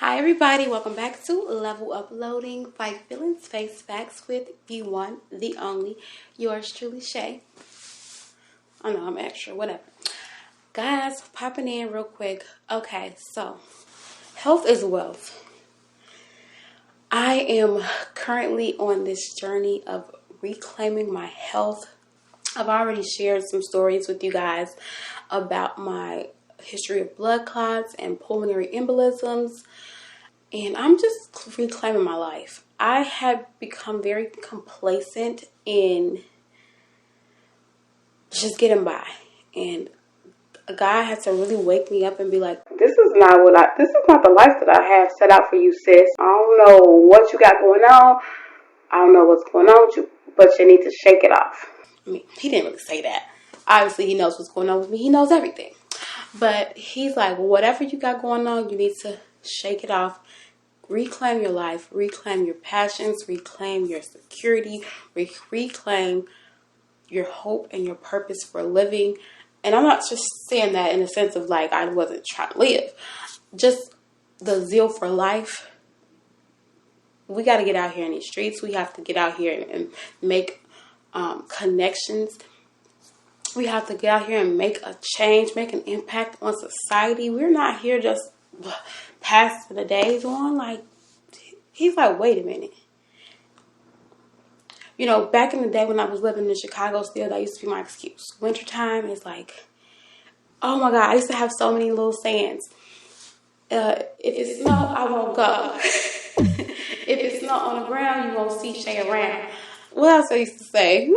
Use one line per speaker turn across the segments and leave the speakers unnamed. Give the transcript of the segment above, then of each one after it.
Hi everybody, welcome back to Level Uploading, Fight Feelings, Face Facts with the one, the only, yours truly, Shay. I know I'm extra, whatever. Guys, popping in real quick. Okay, so health is wealth. I am currently on this journey of reclaiming my health. I've already shared some stories with you guys about my history of blood clots and pulmonary embolisms. And I'm just reclaiming my life. I had become very complacent in just getting by. And a guy had to really wake me up and be like, this is not the life that I have set out for you, sis. I don't know what you got going on. I don't know what's going on with you, but you need to shake it off. I mean, he didn't really say that. Obviously, he knows what's going on with me. He knows everything. But he's like, whatever you got going on, you need to shake it off. Reclaim your life, reclaim your passions, reclaim your security, reclaim your hope and your purpose for living. And I'm not just saying that in the sense of like I wasn't trying to live. Just the zeal for life. We got to get out here in these streets. We have to get out here and make connections. We have to get out here and make a change, make an impact on society. We're not here just passing the days on. Like, he's like, wait a minute. You know, back in the day when I was living in Chicago still, that used to be my excuse. Wintertime is like, oh my God, I used to have so many little sayings. If it's snow, I won't go. If it's snow on the ground, you won't see Shay around. What else I used to say?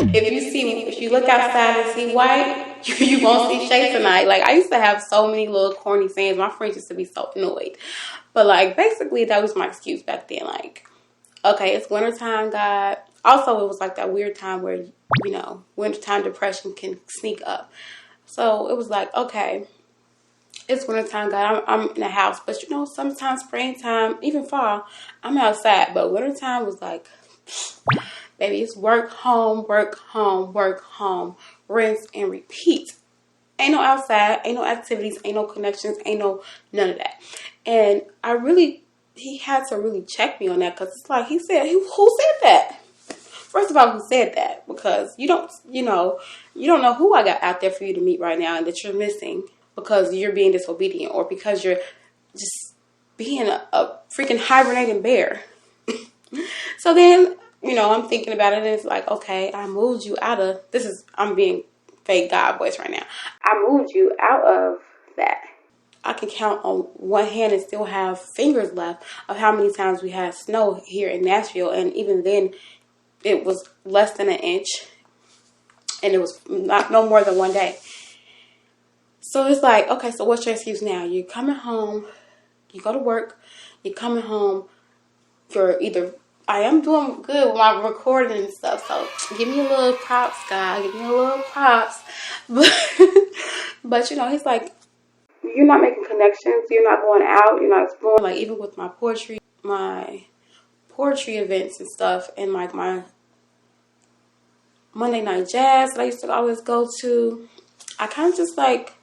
If you look outside and see white, you won't see Shay tonight. Like, I used to have so many little corny sayings. My friends used to be so annoyed. But, like, basically, that was my excuse back then. Like, okay, it's wintertime, God. Also, it was like that weird time where, you know, wintertime depression can sneak up. So, it was like, okay, it's wintertime, God. I'm in the house. But, you know, sometimes springtime, even fall, I'm outside. But wintertime was like, baby, it's work, home, work, home, work, home, rinse and repeat. Ain't no outside, ain't no activities, ain't no connections, ain't no none of that. And he had to really check me on that because it's like, who said that? First of all, who said that? Because you don't know who I got out there for you to meet right now and that you're missing because you're being disobedient or because you're just being a freaking hibernating bear. So then, you know, I'm thinking about it and it's like, okay, I moved you out of, I'm being fake God voice right now. I moved you out of that. I can count on one hand and still have fingers left of how many times we had snow here in Nashville. And even then, it was less than an inch. And it was no more than one day. So it's like, okay, so what's your excuse now? You're coming home. You go to work. You're coming home. I am doing good with my recording and stuff. So give me a little props, God. Give me a little props. But you know, he's like, you're not making connections. You're not going out. You're not exploring. Like, even with my poetry events and stuff, and like my Monday night jazz that I used to always go to, I kind of just like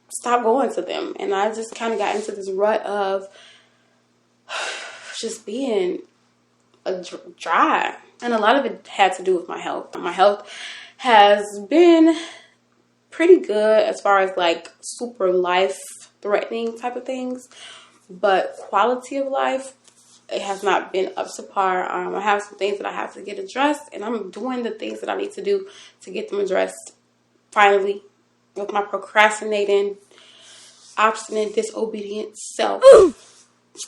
stopped going to them. And I just kind of got into this rut of just being dry. And a lot of it had to do with my health. My health has been pretty good as far as like super life threatening type of things, but quality of life, it has not been up to par. I have some things that I have to get addressed, and I'm doing the things that I need to do to get them addressed finally with my procrastinating, obstinate, disobedient self.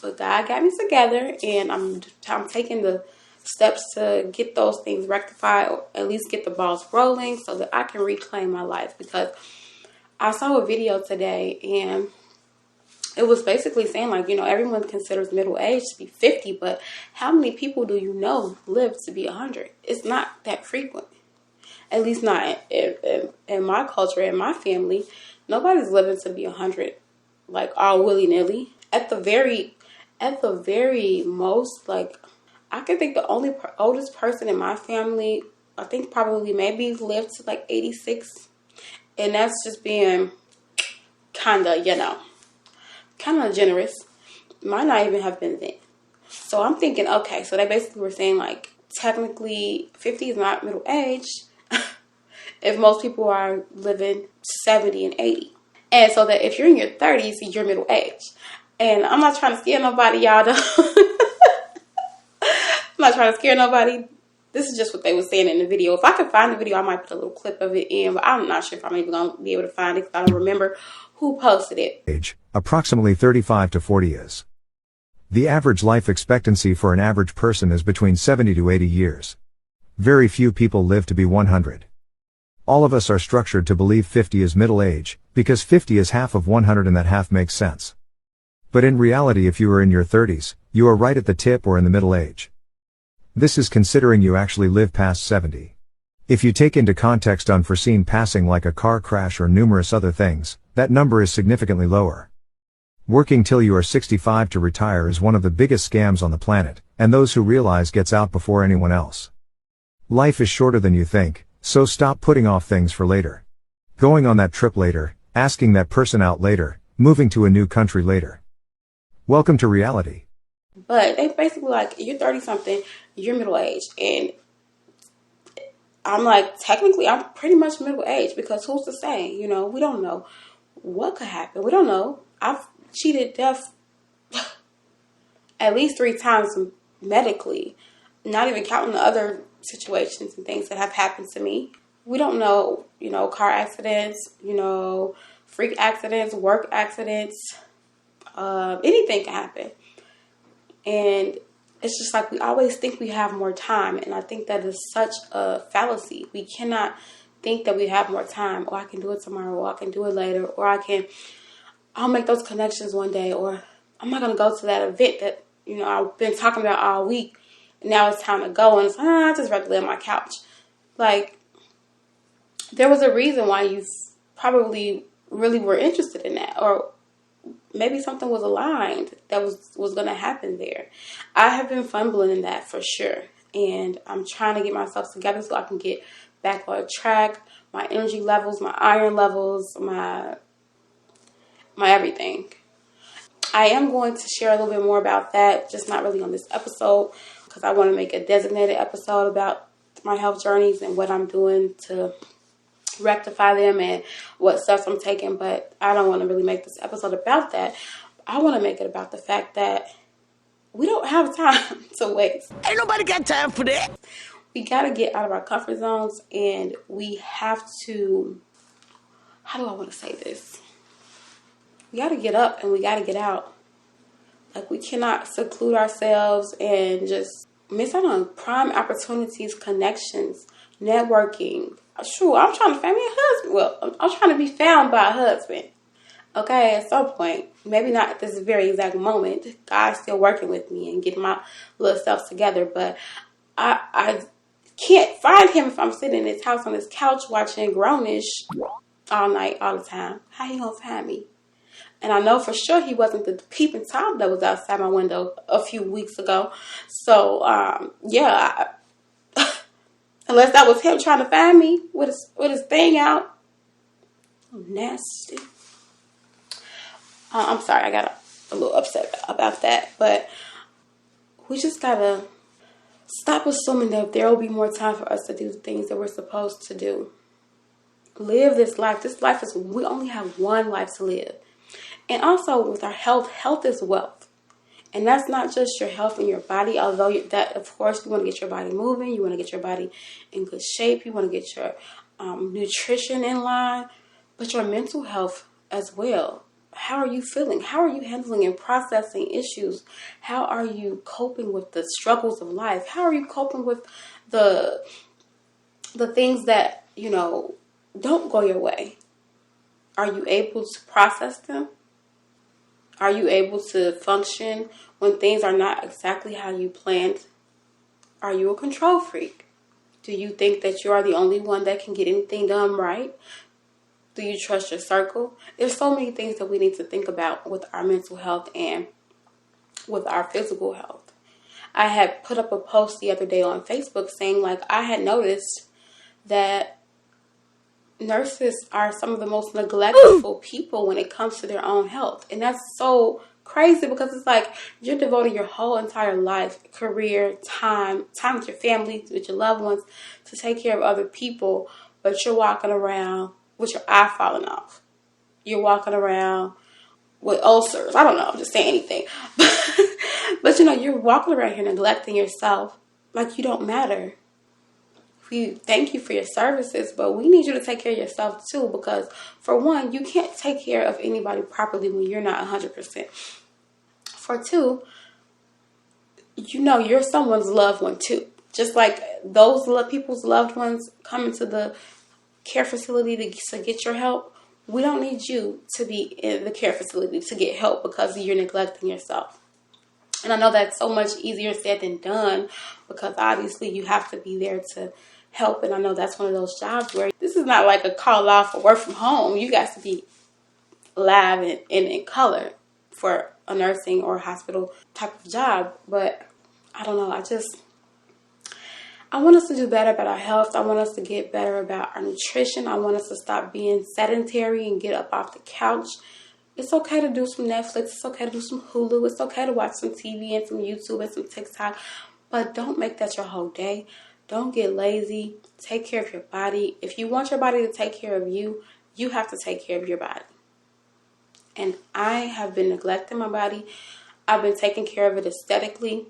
But God got me together, and I'm taking the steps to get those things rectified, or at least get the balls rolling so that I can reclaim my life. Because I saw a video today and it was basically saying, like, you know, everyone considers middle age to be 50, but how many people do you know live to be 100? It's not that frequent. At least not in my culture, in my family. Nobody's living to be 100, like, all willy-nilly. At the very most, like, I can think the only oldest person in my family, I think probably maybe lived to like 86. And that's just being kind of, kind of generous. Might not even have been then. So I'm thinking, okay, so they basically were saying like, technically 50 is not middle age if most people are living 70 and 80. And so that if you're in your 30s, you're middle age. And I'm not trying to scare nobody, y'all. I'm not trying to scare nobody. This is just what they were saying in the video. If I could find the video, I might put a little clip of it in, but I'm not sure if I'm even going to be able to find it because I don't remember who posted it.
Age, approximately 35 to 40 is. The average life expectancy for an average person is between 70 to 80 years. Very few people live to be 100. All of us are structured to believe 50 is middle age, because 50 is half of 100 and that half makes sense. But in reality, if you are in your 30s, you are right at the tip or in the middle age. This is considering you actually live past 70. If you take into context unforeseen passing like a car crash or numerous other things, that number is significantly lower. Working till you are 65 to retire is one of the biggest scams on the planet, and those who realize gets out before anyone else. Life is shorter than you think, so stop putting off things for later. Going on that trip later, asking that person out later, moving to a new country later. Welcome to reality.
But they basically like, you're 30 something, you're middle age. And I'm like, technically, I'm pretty much middle age because who's to say? We don't know what could happen. We don't know. I've cheated death at least 3 times medically, not even counting the other situations and things that have happened to me. We don't know, car accidents, freak accidents, work accidents, anything can happen. And it's just like we always think we have more time. And I think that is such a fallacy. We cannot think that we have more time. Or I can do it tomorrow. Or I can do it later. Or I'll make those connections one day. Or I'm not going to go to that event that, I've been talking about all week. And now it's time to go. And it's, I just rather lay on my couch. Like, there was a reason why you probably really were interested in that. Or maybe something was aligned that was going to happen there. I have been fumbling in that for sure. And I'm trying to get myself together so I can get back on track. My energy levels, my iron levels, my everything. I am going to share a little bit more about that, just not really on this episode, because I want to make a designated episode about my health journeys and what I'm doing to rectify them and what steps I'm taking. But I don't want to really make this episode about that. I want to make it about the fact that we don't have time to waste.
Ain't nobody got time for that.
We got to get out of our comfort zones, and we have to, how do I want to say this? We got to get up and we got to get out. Like, we cannot seclude ourselves and just miss out on prime opportunities, connections, networking. Sure, I'm trying to find me a husband. Well, I'm trying to be found by a husband. Okay, at some point, maybe not at this very exact moment. God's still working with me and getting my little self together. But I can't find him if I'm sitting in his house on his couch watching Grownish all night, all the time. How he gonna find me? And I know for sure he wasn't the peeping Tom that was outside my window a few weeks ago. So, yeah. Unless that was him trying to find me with his thing out. Oh, nasty. I'm sorry, I got a little upset about that. But we just gotta stop assuming that there will be more time for us to do the things that we're supposed to do. Live this life. This life is, we only have one life to live. And also with our health is wealth. And that's not just your health in your body, although that, of course, you want to get your body moving. You want to get your body in good shape. You want to get your nutrition in line, but your mental health as well. How are you feeling? How are you handling and processing issues? How are you coping with the struggles of life? How are you coping with the things that, don't go your way? Are you able to process them? Are you able to function when things are not exactly how you planned? Are you a control freak? Do you think that you are the only one that can get anything done right? Do you trust your circle? There's so many things that we need to think about with our mental health and with our physical health. I had put up a post the other day on Facebook saying, like, I had noticed that nurses are some of the most neglectful people when it comes to their own health. And that's so crazy because it's like you're devoting your whole entire life, career, time with your family, with your loved ones, to take care of other people, but you're walking around with your eye falling off. You're walking around with ulcers. I don't know, I'm just saying anything. But you're walking around here neglecting yourself like you don't matter. We thank you for your services, but we need you to take care of yourself too, because for one, you can't take care of anybody properly when you're not 100%. For two, you're someone's loved one too. Just like those people's loved ones come into the care facility to get your help, we don't need you to be in the care facility to get help because you're neglecting yourself. And I know that's so much easier said than done because obviously you have to be there to help. And I know that's one of those jobs where this is not like a call off for work from home. You got to be live and in color for a nursing or hospital type of job. But I don't know. I want us to do better about our health. I want us to get better about our nutrition. I want us to stop being sedentary and get up off the couch. It's okay to do some Netflix. It's okay to do some Hulu. It's okay to watch some TV and some YouTube and some TikTok. But don't make that your whole day. Don't get lazy. Take care of your body. If you want your body to take care of you, you have to take care of your body. And I have been neglecting my body. I've been taking care of it aesthetically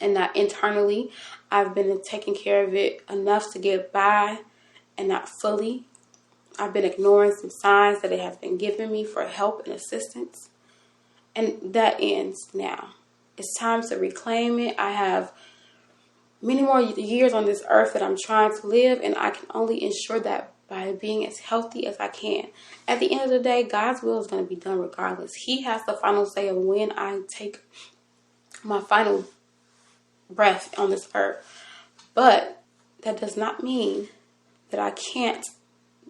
and not internally. I've been taking care of it enough to get by and not fully. I've been ignoring some signs that it has been giving me for help and assistance. And that ends now. It's time to reclaim it. I have many more years on this earth that I'm trying to live, and I can only ensure that by being as healthy as I can. At the end of the day, God's will is going to be done regardless. He has the final say of when I take my final breath on this earth. But that does not mean that I can't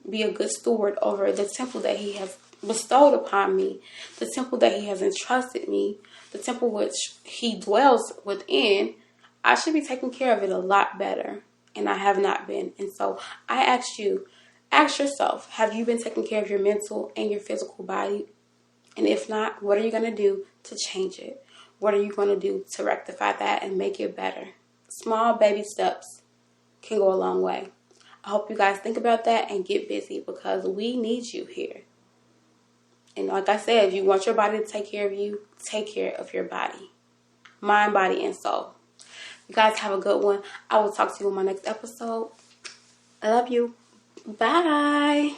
be a good steward over the temple that he has bestowed upon me, the temple that he has entrusted me, the temple which he dwells within. I should be taking care of it a lot better, and I have not been. And so I ask yourself, have you been taking care of your mental and your physical body? And if not, what are you going to do to change it? What are you going to do to rectify that and make it better? Small baby steps can go a long way. I hope you guys think about that and get busy because we need you here. And like I said, if you want your body to take care of you, take care of your body. Mind, body, and soul. You guys have a good one. I will talk to you in my next episode. I love you. Bye.